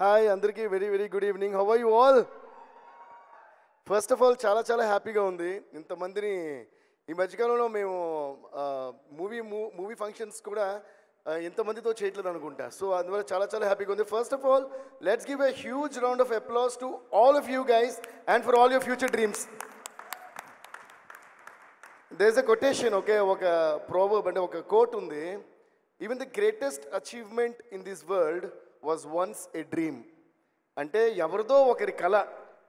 Hi అందరికీ very good evening. How are you all? First of all చాలా హ్యాపీగా ఉంది. ఇంతమందిని ఈ మధ్యకాలంలో మేము మూవీ ఫంక్షన్స్ కూడా ఇంతమందితో చేయట్లేదు అనుకుంటా. సో అందువల్ల చాలా హ్యాపీగా ఉంది. First of all let's give a huge round of applause to all of you guys and for all your future dreams. There is a quotation, okay, ఒక ప్రోవర్బ్ అంటే ఒక కోట్ ఉంది. Even the greatest achievement in this world was once a dream. అంటే ఎవరిదో ఒకరి కళ,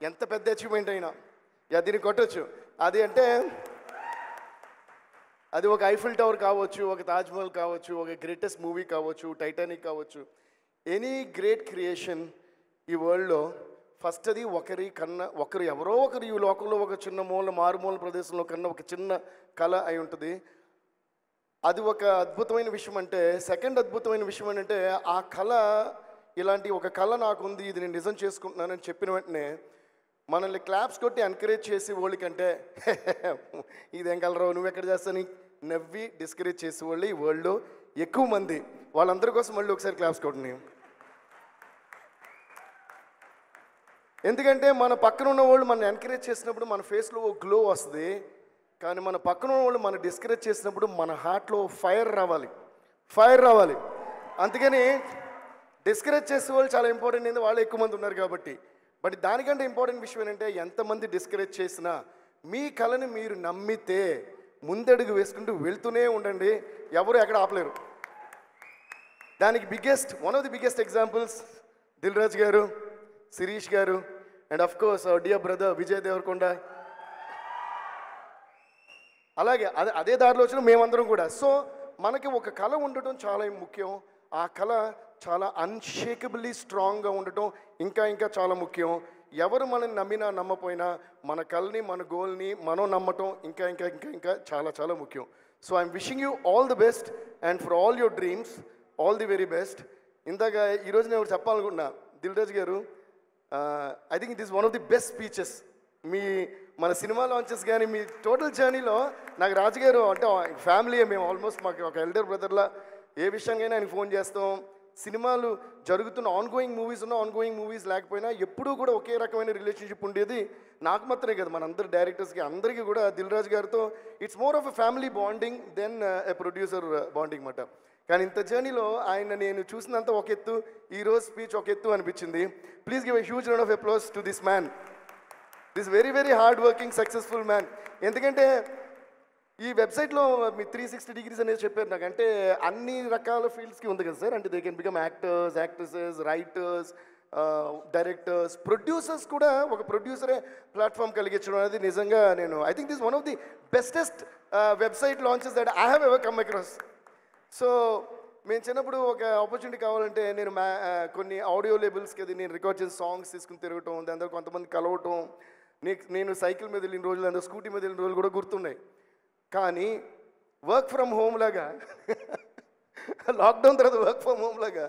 ఎంత పెద్ద అచీవ్మెంట్ అయినా దీన్ని కొట్టచ్చు. అది అంటే అది ఒక ఐఫిల్ టవర్ కావచ్చు, ఒక తాజ్మహల్ కావచ్చు, ఒక గ్రేటెస్ట్ మూవీ కావచ్చు, టైటానిక్ కావచ్చు, ఎనీ గ్రేట్ క్రియేషన్ ఈ వరల్డ్లో ఫస్ట్ అది ఒకరు ఎవరో ఒకరు ఈ లోకంలో ఒక చిన్న మారుమూల ప్రదేశంలో కన్నా ఒక చిన్న కళ అయి ఉంటుంది. అది ఒక అద్భుతమైన విషయం. అంటే సెకండ్ అద్భుతమైన విషయం ఏంటంటే ఆ కళ, ఇలాంటి ఒక కళ నాకుంది, ఇది నేను నిజం చేసుకుంటున్నానని చెప్పిన వెంటనే మనల్ని క్లాప్స్ కొట్టి ఎంకరేజ్ చేసి వాళ్ళకంటే ఇదేం కలరావు నువ్వు ఎక్కడ చేస్తాను నవ్వి డిస్కరేజ్ చేసే వాళ్ళు ఈ వరల్డ్లో ఎక్కువ మంది. వాళ్ళందరి కోసం మళ్ళీ ఒకసారి క్లాప్స్ కొట్టండి. ఎందుకంటే మన పక్కన ఉన్న వాళ్ళు మనం ఎంకరేజ్ చేసినప్పుడు మన ఫేస్లో ఓ గ్లో వస్తుంది. కానీ మన పక్కన ఉన్న వాళ్ళు మనం డిస్కరేజ్ చేసినప్పుడు మన హార్ట్లో ఫైర్ రావాలి. అందుకని డిస్కరేజ్ చేసే వాళ్ళు చాలా ఇంపార్టెంట్. ఏంది వాళ్ళు ఎక్కువ మంది ఉన్నారు కాబట్టి. బట్ దానికంటే ఇంపార్టెంట్ విషయం ఏంటంటే ఎంతమంది డిస్కరేజ్ చేసినా మీ కళని మీరు నమ్మితే ముందడుగు వేసుకుంటూ వెళ్తూనే ఉండండి, ఎవరు ఎక్కడ ఆపలేరు. దానికి one of the biggest examples Dil Raju గారు, శిరీష్ గారు, and of course our dear brother Vijay Deverakonda. అలాగే అదే దారిలో వచ్చిన మేమందరం కూడా. సో మనకి ఒక కళ ఉండటం చాలా ముఖ్యం. ఆ కళ చాలా అన్షేకబుల్లీ స్ట్రాంగ్గా ఉండటం ఇంకా చాలా ముఖ్యం. ఎవరు మనల్ని నమ్మినా నమ్మపోయినా మన కళని, మన గోల్ని మనం నమ్మటం ఇంకా చాలా ముఖ్యం. So I'm wishing you all the best and for all your dreams all the very best. ఇందాక ఈరోజు నేను చెప్పాలనుకుంటున్నా, దిల్ రాజు గారు, I think it is one of the best speeches. మన సినిమా లాంచెస్ కానీ మీ టోటల్ జర్నీలో నాకు రాజుగారు అంటే ఫ్యామిలీ, మేము ఆల్మోస్ట్ మాకు ఒక ఎల్డర్ బ్రదర్లా ఏ విషయానికైనా ఆయనకు ఫోన్ చేస్తాం. సినిమాలు జరుగుతున్న ఆన్గోయింగ్ మూవీస్ లేకపోయినా ఎప్పుడూ కూడా ఒకే రకమైన రిలేషన్షిప్ ఉండేది. నాకు మాత్రమే కదా, మన అందరు డైరెక్టర్స్కి అందరికీ కూడా దిల్ రాజు గారితో it's more of a family bonding than a producer bonding మాట. కానీ ఇంత జర్నీలో ఆయన నేను చూసినంత ఒక ఎత్తు, ఈరోజు స్పీచ్ ఒక ఎత్తు అనిపించింది. Please give a huge round of applause to this man, this very hard working successful man. ఎందుకంటే ఈ వెబ్సైట్లో మీ 360 degrees అనేది చెప్పారు నాకు. అంటే అన్ని రకాల ఫీల్డ్స్కి ఉంది కదా సార్. అంటే they can become actors, actresses, writers, directors, producers కూడా. ఒక ప్రొడ్యూసరే ప్లాట్ఫామ్ కలిగించడం అనేది నిజంగా I think this one of the bestest website launches that I have ever come across. So మేము చిన్నప్పుడు ఒక ఆపర్చునిటీ కావాలంటే నేను కొన్ని ఆడియో లేబుల్స్కి అది నేను రికార్డ్ చేసిన సాంగ్స్ తీసుకుని తిరగటం, దాని తర్వాత కొంతమంది కలవటం, నేను సైకిల్ మీద వెళ్ళిన రోజులు, అందరూ స్కూటీ మీద వెళ్ళిన రోజులు కూడా గుర్తున్నాయి. కానీ వర్క్ ఫ్రమ్ హోమ్ లాగా లాక్డౌన్ తర్వాత వర్క్ ఫ్రమ్ హోమ్ లాగా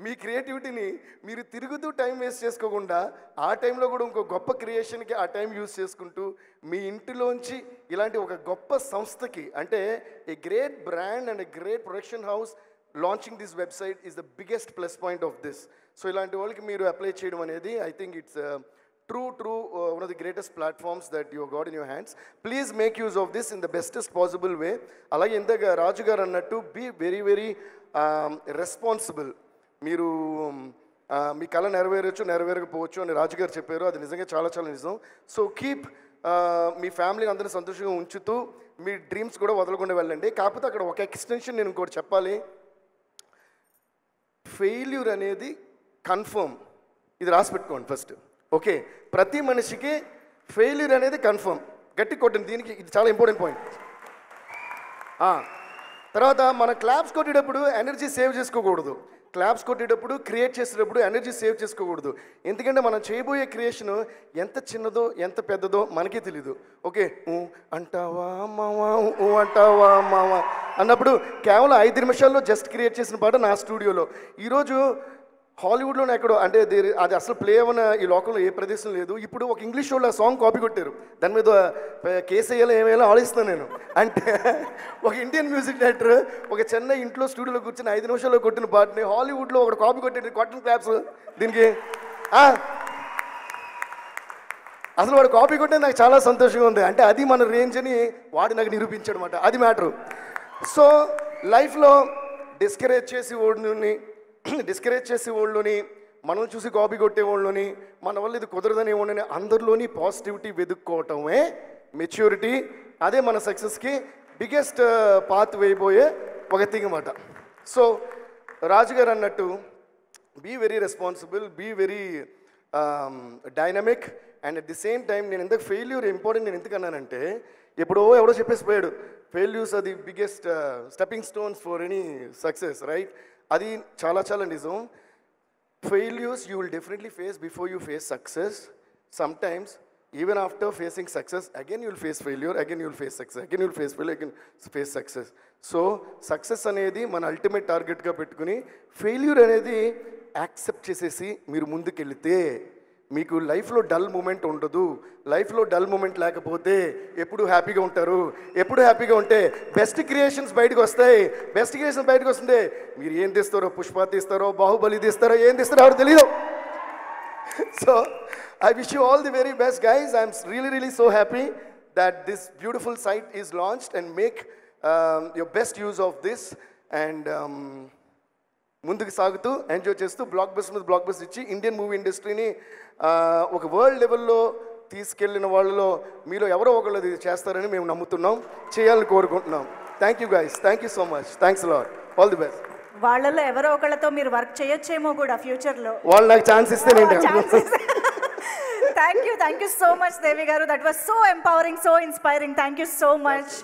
మీ క్రియేటివిటీని మీరు తిరుగుతూ టైం వేస్ట్ చేసుకోకుండా ఆ టైంలో కూడా ఇంకో గొప్ప క్రియేషన్కి ఆ టైం యూజ్ చేసుకుంటూ మీ ఇంటిలోంచి ఇలాంటి ఒక గొప్ప సంస్థకి, అంటే a great brand and a great production house launching this website is the biggest plus point of this. So ఇలాంటి వాళ్ళకి మీరు అప్లై చేయడం అనేది I think it's true one of the greatest platforms that you have got in your hands. Please make use of this in the bestest possible way. Alage indaga Raju garu annattu be very responsible. Meeru మీ కళ నెరవేరకపోవచ్చు అని రాజు గారు చెప్పారు. అది నిజంగా చాలా నిజం. So keep me ఫ్యామిలీని అందరినీ సంతోషంగా ఉంచుతూ మీ డ్రీమ్స్ కూడా వదలకుండా వెళ్ళండి. కాకపోతే అక్కడ ఒక ఎక్స్టెన్షన్ నేను ఇంకోటి చెప్పాలి. ఫెయిల్యూర్ అనేది కన్ఫర్మ్, ఇది రాసి పెట్టుకోండి ఫస్ట్. ఓకే, ప్రతి మనిషికి ఫెయిల్యూర్ అనేది కన్ఫర్మ్. గట్టి కొట్టండి దీనికి, ఇది చాలా ఇంపార్టెంట్ పాయింట్. తర్వాత మన క్లాప్స్ కొట్టేటప్పుడు ఎనర్జీ సేవ్ చేసుకోకూడదు. క్లాప్స్ కొట్టేటప్పుడు క్రియేట్ చేసేటప్పుడు ఎనర్జీ సేవ్ చేసుకోకూడదు. ఎందుకంటే మనం చేయబోయే క్రియేషన్ ఎంత చిన్నదో ఎంత పెద్దదో మనకే తెలీదు. ఓకే, అంటావా మావా, అంటావా మావా అన్నప్పుడు కేవలం 5 నిమిషాల్లో జస్ట్ క్రియేట్ చేసిన పాట నా స్టూడియోలో. ఈరోజు హాలీవుడ్లోనే ఎక్కడో అంటే అది అసలు ప్లే అవ్వన ఈ లోకంలో ఏ ప్రదేశం లేదు. ఇప్పుడు ఒక ఇంగ్లీష్ షోలో సాంగ్ కాపీ కొట్టారు, దాని మీద కేసు వేయాలో ఏమేయాలో ఆలోచిస్తాను నేను. అంటే ఒక ఇండియన్ మ్యూజిక్ డైరెక్టర్ ఒక చెన్నై ఇంట్లో స్టూడియోలో కూర్చొని 5 నిమిషాల్లో కొట్టిన పాటని హాలీవుడ్లో ఒక కాపీ కొట్టాడు. కాటన్ క్లాప్స్ దీనికి. అసలు వాడు కాపీ కొట్టే నాకు చాలా సంతోషంగా ఉంది. అంటే అది మన రేంజ్ అని వాడు నాకు నిరూపించాడు అనమాట. అది మ్యాటరు. సో లైఫ్లో డిస్కరేజ్ చేసే వాళ్ళని మనం చూసి కాపీ కొట్టేవాళ్ళని మన వల్ల ఇది కుదరదని వాళ్ళని అందరిలోని పాజిటివిటీ వెతుక్కోవటమే మెచ్యూరిటీ. అదే మన సక్సెస్కి బిగ్గెస్ట్ పాత్ వేయబోయే ఒక థింగ్ అన్నమాట. సో రాజుగారు అన్నట్టు be very responsible, be very dynamic and at the same time నేను ఎందుకు ఫెయిల్యూర్ ఇంపార్టెంట్ నేను ఎందుకు అన్నానంటే ఎవడో చెప్పేసిపోయాడు ఫెయిల్యూర్స్ అది biggest stepping stones for any success, right? అది చాలా చాలా నిజం. Failures you will definitely face before you face success. Sometimes even after facing success again you will face failure, again you will face success, again you will face failure, again face success. So success అనేది మన ultimate టార్గెట్గా పెట్టుకుని failure అనేది accept చేసేసి మీరు ముందుకెళ్తే మీకు లైఫ్లో డల్ మూమెంట్ ఉండదు. లైఫ్లో డల్ మూమెంట్ లేకపోతే ఎప్పుడు హ్యాపీగా ఉంటారు. ఎప్పుడు హ్యాపీగా ఉంటే బెస్ట్ క్రియేషన్స్ బయటకు వస్తాయి. బెస్ట్ క్రియేషన్స్ బయటకు వస్తుంటే మీరు ఏం తీస్తారో, పుష్ప తీస్తారో, బాహుబలి తీస్తారో, ఏం తీస్తారో ఎవరు తెలియదు. So I wish you all the very best, guys. I'm really so happy that this beautiful site is launched and make your best use of this and ముందుకు సాగుతూ ఎంజాయ్ చేస్తూ బ్లాక్ బస్టర్ ఇచ్చి ఇండియన్ మూవీ ఇండస్ట్రీని ఒక world లెవెల్లో తీసుకెళ్లిన వాళ్ళలో మీలో ఎవరో ఒకళ్ళు అది చేస్తారని మేము నమ్ముతున్నాం, చేయాలని కోరుకుంటున్నాం. Thank you guys, thank you so much, thanks lot, all the best. వాళ్ళలో ఎవరో ఒకళ్ళతో మీరు వర్క్ చేయొచ్చేమో కూడా ఫ్యూచర్లో. వాళ్ళు నాకు ఛాన్స్ ఇస్తే నేను థ్యాంక్ యూ సో మచ్ దేవి గారు. That was so empowering, so inspiring. Thank you so much.